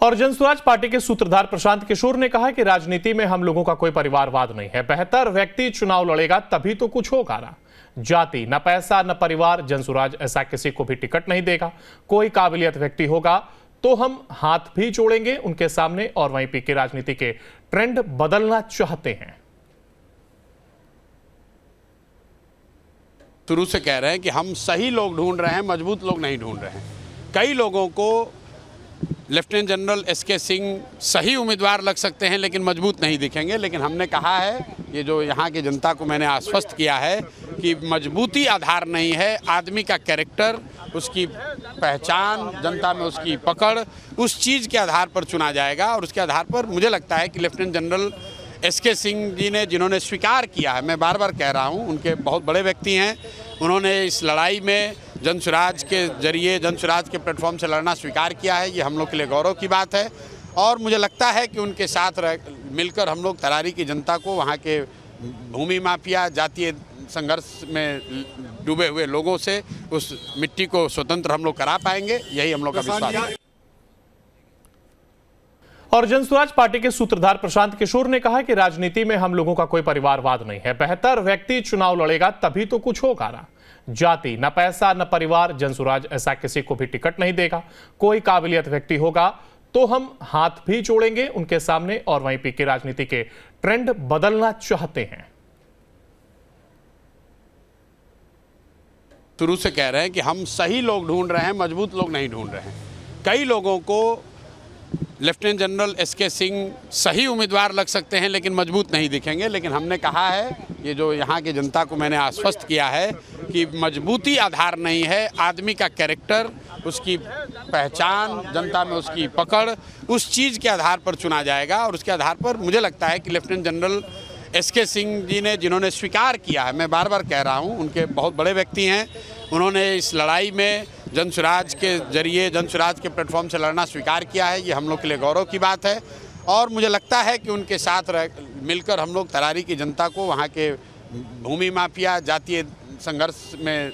और जनसुराज पार्टी के सूत्रधार प्रशांत किशोर ने कहा कि राजनीति में हम लोगों का कोई परिवारवाद नहीं है। बेहतर व्यक्ति चुनाव लड़ेगा तभी तो कुछ होगा ना। जाति न पैसा न परिवार, जनसुराज ऐसा किसी को भी टिकट नहीं देगा। कोई काबिलियत व्यक्ति होगा तो हम हाथ भी जोड़ेंगे उनके सामने। और वहीं पी की राजनीति के ट्रेंड बदलना चाहते हैं। शुरू से कह रहे हैं कि हम सही लोग ढूंढ रहे हैं, मजबूत लोग नहीं ढूंढ रहे हैं। कई लोगों को लेफ्टिनेंट जनरल एसके सिंह सही उम्मीदवार लग सकते हैं लेकिन मजबूत नहीं दिखेंगे। लेकिन हमने कहा है, ये जो यहाँ की जनता को मैंने आश्वस्त किया है कि मजबूती आधार नहीं है, आदमी का कैरेक्टर, उसकी पहचान, जनता में उसकी पकड़, उस चीज़ के आधार पर चुना जाएगा। और उसके आधार पर मुझे लगता है कि lieutenant general SK Singh ji ने, जिन्होंने स्वीकार किया है, मैं बार बार कह रहा हूँ, उनके बहुत बड़े व्यक्ति हैं, उन्होंने इस लड़ाई में जनसुराज के जरिए, जनसुराज के प्लेटफॉर्म से लड़ना स्वीकार किया है। ये हम लोग के लिए गौरव की बात है। और मुझे लगता है कि उनके साथ मिलकर हम लोग तरारी की जनता को, वहाँ के भूमि माफिया, जातीय संघर्ष में डूबे हुए लोगों से उस मिट्टी को स्वतंत्र हम लोग करा पाएंगे। यही हम लोग का विश्वास है। और जनसुराज पार्टी के सूत्रधार प्रशांत किशोर ने कहा कि राजनीति में हम लोगों का कोई परिवारवाद नहीं है। बेहतर व्यक्ति चुनाव लड़ेगा तभी तो कुछ होगा ना। जाति न पैसा न परिवार, जनसुराज ऐसा किसी को भी टिकट नहीं देगा। कोई काबिलियत व्यक्ति होगा तो हम हाथ भी जोड़ेंगे उनके सामने। और वहीं पी की राजनीति के ट्रेंड बदलना चाहते हैं। शुरू से कह रहे हैं कि हम सही लोग ढूंढ रहे हैं, मजबूत लोग नहीं ढूंढ रहे हैं। कई लोगों को लेफ्टिनेंट जनरल एसके सिंह सही उम्मीदवार लग सकते हैं लेकिन मजबूत नहीं दिखेंगे। लेकिन हमने कहा है, ये जो यहाँ की जनता को मैंने आश्वस्त किया है कि मजबूती आधार नहीं है, आदमी का कैरेक्टर, उसकी पहचान, जनता में उसकी पकड़, उस चीज़ के आधार पर चुना जाएगा। और उसके आधार पर मुझे लगता है कि lieutenant general SK Singh ji ने, जिन्होंने स्वीकार किया है, मैं बार बार कह रहा हूँ, उनके बहुत बड़े व्यक्ति हैं, उन्होंने इस लड़ाई में जनसुराज के जरिए, जनसुराज के प्लेटफॉर्म से लड़ना स्वीकार किया है। ये हम लोग के लिए गौरव की बात है। और मुझे लगता है कि उनके साथ मिलकर हम लोग तरारी की जनता को, वहाँ के भूमि माफिया, जातीय संघर्ष में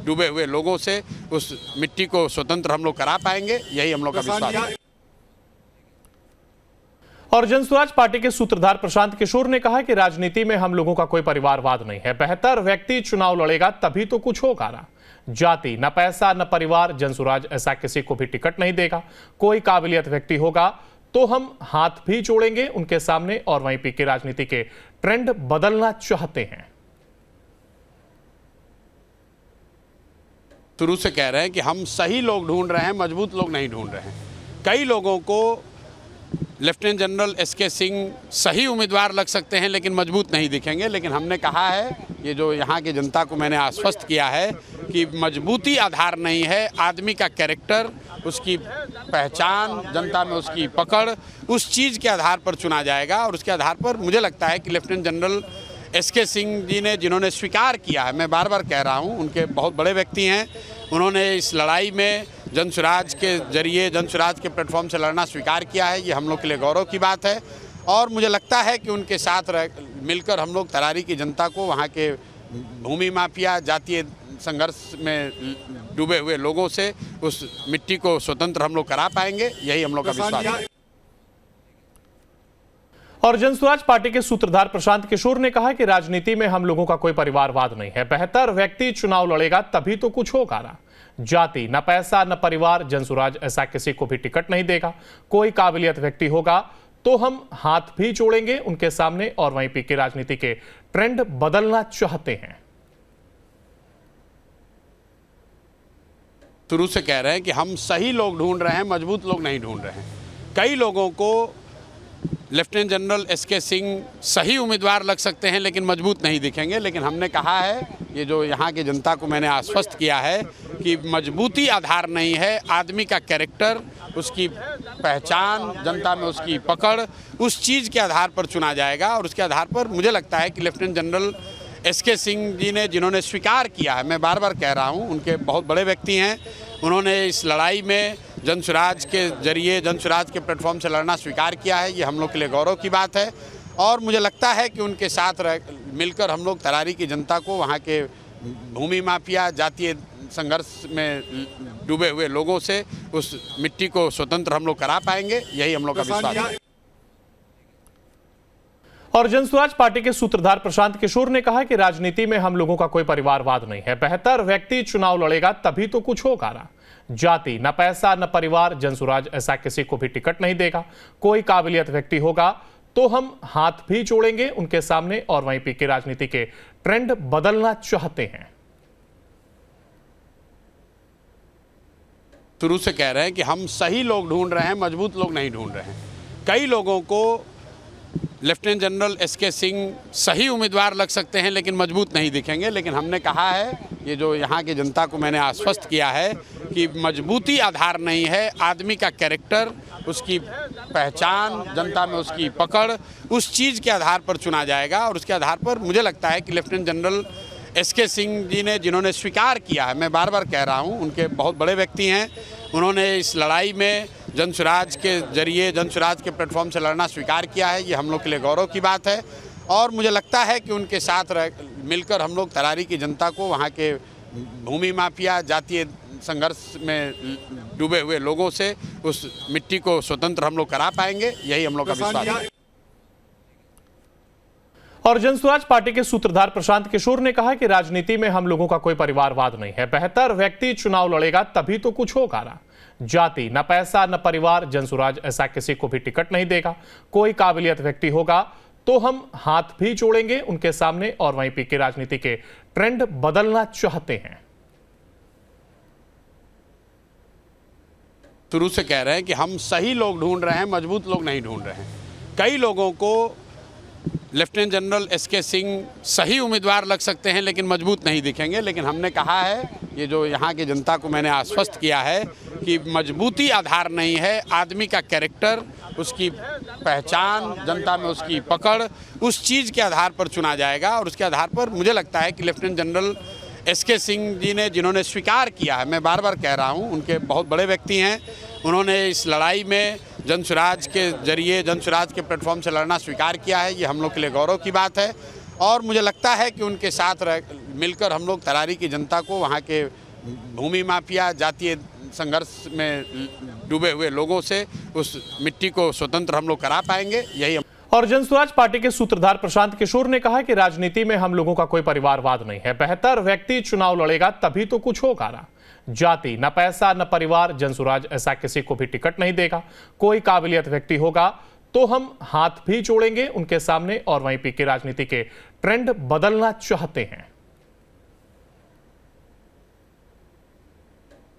डूबे हुए लोगों से उस मिट्टी को स्वतंत्र हम लोग करा पाएंगे। यही हम लोग का विश्वास है। और जनसुराज पार्टी के सूत्रधार प्रशांत किशोर ने कहा कि राजनीति में हम लोगों का कोई परिवारवाद नहीं है। बेहतर व्यक्ति चुनाव लड़ेगा तभी तो कुछ होगा ना। जाति न पैसा न परिवार, जनसुराज ऐसा किसी को भी टिकट नहीं देगा। कोई काबिलियत व्यक्ति होगा तो हम हाथ भी जोड़ेंगे उनके सामने। और वहीं पी की राजनीति के ट्रेंड बदलना चाहते हैं। शुरू से कह रहे हैं कि हम सही लोग ढूंढ रहे हैं, मजबूत लोग नहीं ढूंढ रहे हैं। कई लोगों को लेफ्टिनेंट जनरल एसके सिंह सही उम्मीदवार लग सकते हैं लेकिन मजबूत नहीं दिखेंगे। लेकिन हमने कहा है, ये जो यहाँ की जनता को मैंने आश्वस्त किया है कि मजबूती आधार नहीं है, आदमी का कैरेक्टर, उसकी पहचान, जनता में उसकी पकड़, उस चीज़ के आधार पर चुना जाएगा। और उसके आधार पर मुझे लगता है कि lieutenant general SK Singh ji ने, जिन्होंने स्वीकार किया है, मैं बार बार कह रहा हूँ, उनके बहुत बड़े व्यक्ति हैं, उन्होंने इस लड़ाई में जनसुराज के जरिए, जनसुराज के प्लेटफॉर्म से लड़ना स्वीकार किया है। ये हम लोग के लिए गौरव की बात है। और मुझे लगता है कि उनके साथ मिलकर हम लोग तरारी की जनता को, वहाँ के भूमि माफिया, जातीय संघर्ष में डूबे हुए लोगों से उस मिट्टी को स्वतंत्र हम लोग करा पाएंगे। यही हम लोग का विश्वास है। और जनसुराज पार्टी के सूत्रधार प्रशांत किशोर ने कहा कि राजनीति में हम लोगों का कोई परिवारवाद नहीं है। बेहतर व्यक्ति चुनाव लड़ेगा तभी तो कुछ होगा ना। जाति न पैसा न परिवार, जनसुराज ऐसा किसी को भी टिकट नहीं देगा। कोई काबिलियत व्यक्ति होगा तो हम हाथ भी जोड़ेंगे उनके सामने। और वहीं पी की राजनीति के ट्रेंड बदलना चाहते हैं। शुरू से कह रहे हैं कि हम सही लोग ढूंढ रहे हैं, मजबूत लोग नहीं ढूंढ रहे हैं। कई लोगों को लेफ्टिनेंट जनरल एसके सिंह सही उम्मीदवार लग सकते हैं लेकिन मजबूत नहीं दिखेंगे। लेकिन हमने कहा है, ये जो यहाँ की जनता को मैंने आश्वस्त किया है कि मजबूती आधार नहीं है, आदमी का कैरेक्टर, उसकी पहचान, जनता में उसकी पकड़, उस चीज़ के आधार पर चुना जाएगा। और उसके आधार पर मुझे लगता है कि lieutenant general SK Singh ji ने, जिन्होंने स्वीकार किया है, मैं बार बार कह रहा हूँ, उनके बहुत बड़े व्यक्ति हैं, उन्होंने इस लड़ाई में जनसुराज के जरिए, जनसुराज के प्लेटफॉर्म से लड़ना स्वीकार किया है। ये हम लोग के लिए गौरव की बात है। और मुझे लगता है कि उनके साथ मिलकर हम लोग तरारी की जनता को, वहाँ के भूमि माफिया, जातीय संघर्ष में डूबे हुए लोगों से उस मिट्टी को स्वतंत्र हम लोग करा पाएंगे, यही हम लोग का विश्वास है। और जनसुराज पार्टी के सूत्रधार प्रशांत किशोर ने कहा कि राजनीति में हम लोगों का कोई परिवारवाद नहीं है। बेहतर व्यक्ति चुनाव लड़ेगा तभी तो कुछ होगा ना। जाति, न पैसा, न परिवार, जनसुराज ऐसा किसी को भी टिकट नहीं देगा। कोई काबिलियत व्यक्ति होगा तो हम हाथ भी जोड़ेंगे उनके सामने। और वहीं पी की राजनीति के ट्रेंड बदलना चाहते हैं। शुरू से कह रहे हैं कि हम सही लोग ढूंढ रहे हैं, मजबूत लोग नहीं ढूंढ रहे हैं। कई लोगों को लेफ्टिनेंट जनरल एसके सिंह सही उम्मीदवार लग सकते हैं लेकिन मजबूत नहीं दिखेंगे। लेकिन हमने कहा है, ये जो यहाँ की जनता को मैंने आश्वस्त किया है कि मजबूती आधार नहीं है, आदमी का कैरेक्टर, उसकी पहचान, जनता में उसकी पकड़, उस चीज़ के आधार पर चुना जाएगा। और उसके आधार पर मुझे लगता है कि lieutenant general SK Singh ji ने, जिन्होंने स्वीकार किया है, मैं बार बार कह रहा हूँ, उनके बहुत बड़े व्यक्ति हैं, उन्होंने इस लड़ाई में जनसुराज के जरिए, जनसुराज के प्लेटफॉर्म से लड़ना स्वीकार किया है। ये हम लोग के लिए गौरव की बात है। और मुझे लगता है कि उनके साथ मिलकर हम लोग तरारी की जनता को, वहाँ के भूमि माफिया, जातीय संघर्ष में डूबे हुए लोगों से उस मिट्टी को स्वतंत्र हम लोग करा पाएंगे, यही हम लोग का विश्वास है। और जनसुराज पार्टी के सूत्रधार प्रशांत किशोर ने कहा कि राजनीति में हम लोगों का कोई परिवारवाद नहीं है। बेहतर व्यक्ति चुनाव लड़ेगा तभी तो कुछ होगा ना। जाति, न पैसा, न परिवार, जनसुराज ऐसा किसी को भी टिकट नहीं देगा। कोई काबिलियत व्यक्ति होगा तो हम हाथ भी जोड़ेंगे उनके सामने। और वहीं पी की राजनीति के ट्रेंड बदलना चाहते हैं। शुरू से कह रहे हैं कि हम सही लोग ढूंढ रहे हैं, मजबूत लोग नहीं ढूंढ रहे हैं। कई लोगों को लेफ्टिनेंट जनरल एसके सिंह सही उम्मीदवार लग सकते हैं लेकिन मजबूत नहीं दिखेंगे। लेकिन हमने कहा है, ये जो यहाँ की जनता को मैंने आश्वस्त किया है कि मजबूती आधार नहीं है, आदमी का कैरेक्टर, उसकी पहचान, जनता में उसकी पकड़, उस चीज़ के आधार पर चुना जाएगा। और उसके आधार पर मुझे लगता है कि lieutenant general SK Singh ji ने, जिन्होंने स्वीकार किया है, मैं बार बार कह रहा हूँ, उनके बहुत बड़े व्यक्ति हैं, उन्होंने इस लड़ाई में जनसुराज के जरिए, जनसुराज के प्लेटफॉर्म से लड़ना स्वीकार किया है। ये हम लोग के लिए गौरव की बात है। और मुझे लगता है कि उनके साथ मिलकर हम लोग तरारी की जनता को, वहाँ के भूमि माफिया, जातीय संघर्ष में डूबे हुए लोगों से उस मिट्टी को स्वतंत्र हम लोग करा पाएंगे, यही हम। और जनसुराज पार्टी के सूत्रधार प्रशांत किशोर ने कहा कि राजनीति में हम लोगों का कोई परिवारवाद नहीं है। बेहतर व्यक्ति चुनाव लड़ेगा तभी तो कुछ होगा ना। जाति, न पैसा, न परिवार, जनसुराज ऐसा किसी को भी टिकट नहीं देगा। कोई काबिलियत व्यक्ति होगा तो हम हाथ भी जोड़ेंगे उनके सामने। और वहीं पी की राजनीति के ट्रेंड बदलना चाहते हैं।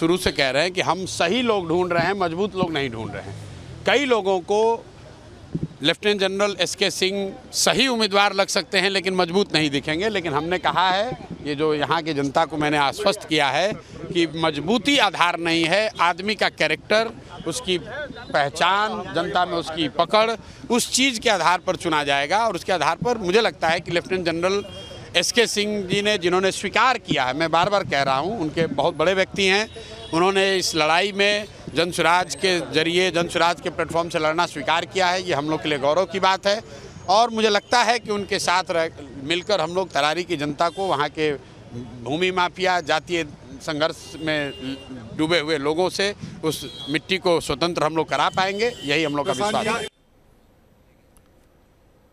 शुरू से कह रहे हैं कि हम सही लोग ढूंढ रहे हैं, मजबूत लोग नहीं ढूंढ रहे हैं। कई लोगों को लेफ्टिनेंट जनरल एसके सिंह सही उम्मीदवार लग सकते हैं लेकिन मजबूत नहीं दिखेंगे। लेकिन हमने कहा है, ये जो यहाँ की जनता को मैंने आश्वस्त किया है कि मजबूती आधार नहीं है, आदमी का कैरेक्टर, उसकी पहचान, जनता में उसकी पकड़, उस चीज़ के आधार पर चुना जाएगा। और उसके आधार पर मुझे लगता है कि lieutenant general SK Singh ji ने, जिन्होंने स्वीकार किया है, मैं बार बार कह रहा हूँ, उनके बहुत बड़े व्यक्ति हैं, उन्होंने इस लड़ाई में जनसुराज के जरिए, जनसुराज के प्लेटफॉर्म से लड़ना स्वीकार किया है। ये हम लोग के लिए गौरव की बात है। और मुझे लगता है कि उनके साथ मिलकर हम लोग तरारी की जनता को, वहाँ के भूमि माफिया, जातीय संघर्ष में डूबे हुए लोगों से उस मिट्टी को स्वतंत्र हम लोग करा पाएंगे, यही हम लोग का विश्वास है।